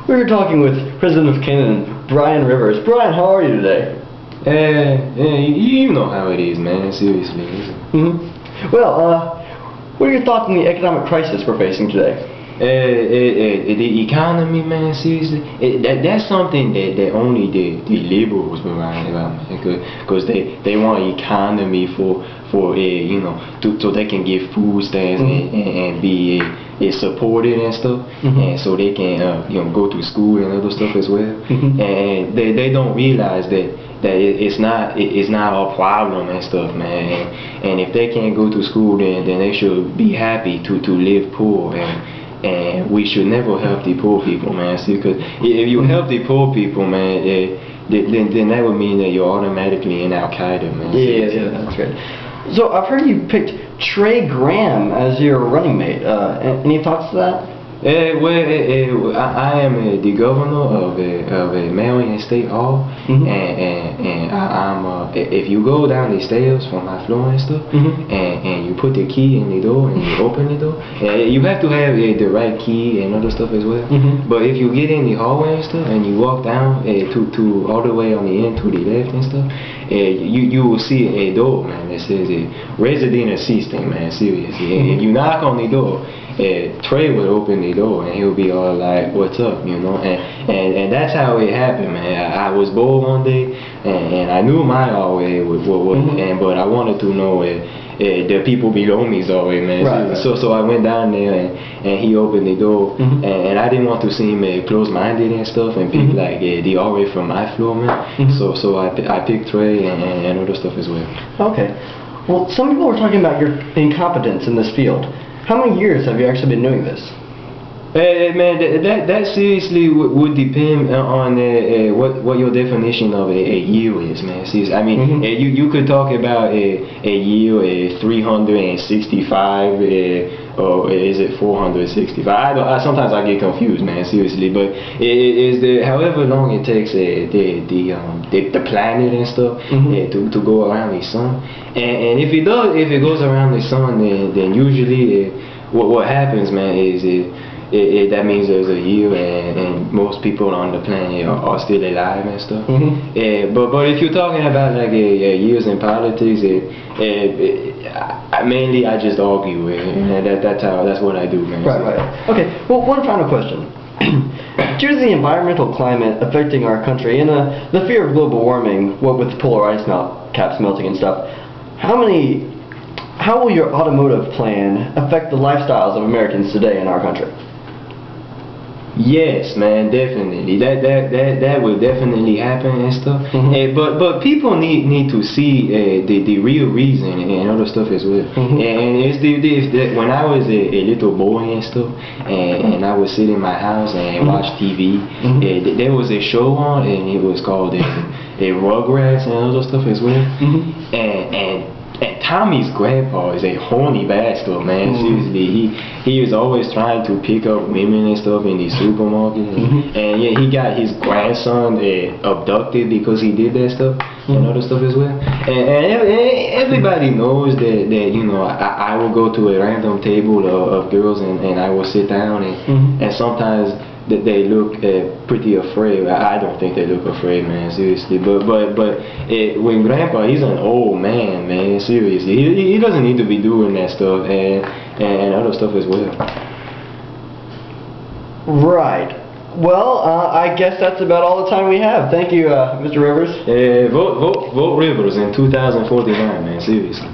We're talking with President of Canaan, Brian Rivers. Brian, how are you today? You know how it is, man. Seriously. Well, what are your thoughts on the economic crisis we're facing today? The economy, man, seriously, that's something that only the liberals will write about, man, because they want economy for you know, so they can get food stamps and be supported and stuff, and so they can you know, go to school and other stuff as well, and they don't realize that it's not our problem and stuff, man, and if they can't go to school, then they should be happy to live poor, and we should never help the poor people, man. See, because if you help the poor people, man, then that would mean that you're automatically in Al Qaeda, man. Yeah, that's right. So I've heard you picked Trey Graham as your running mate. Any thoughts to that? I am the governor of a Marion State Hall, and I'm if you go down the stairs from my floor and stuff, and you put the key in the door and you open the door, you have to have the right key and other stuff as well. But if you get in the hallway and stuff and you walk down to all the way on the end to the left and stuff, you will see a door, man, that says resident assistant, man. Seriously, and if you knock on the door, Trey would open the door and he'll be all like, "What's up?" You know, and that's how it happened, man. I was bored one day, and I knew my always but I wanted to know the people below me's always, man. Right. So I went down there and he opened the door, and I didn't want to seem close-minded and stuff and pick like the RA from my floor, man. So I picked Trey and other stuff as well. Okay. Well, some people were talking about your incompetence in this field. How many years have you actually been doing this? Man, that seriously would depend on what your definition of a year is, man. Seriously, I mean, you could talk about a year, 365, or is it 465? Sometimes I get confused, man. Seriously, but is however long it takes the planet and stuff to go around the sun, and if it goes around the sun, then usually what happens, man, is that means there's a year and most people on the planet are still alive and stuff. But if you're talking about like years in politics, mainly I just argue, and that's what I do, man. Right. Okay. Well, one final question. Due to the environmental climate affecting our country and the fear of global warming, what with polar ice caps melting and stuff, how will your automotive plan affect the lifestyles of Americans today in our country? Yes, man, definitely. That will definitely happen and stuff. But people need to see the real reason and other stuff as well. And it's when I was a little boy and stuff, and I would sit in my house and watch TV. There was a show on, and it was called Rugrats and other stuff as well. And Tommy's grandpa is a horny bastard, man. Seriously, he was always trying to pick up women and stuff in the supermarket, and yeah, he got his grandson abducted because he did that stuff and other stuff as well. And everybody knows that you know, I will go to a random table of girls and I will sit down and sometimes that they look pretty afraid. I don't think they look afraid, man. Seriously, but when Grandpa, he's an old man, seriously, he doesn't need to be doing that stuff and other stuff as well. Right. Well, I guess that's about all the time we have. Thank you, Mr. Rivers. Vote Rivers in 2049, man. Seriously.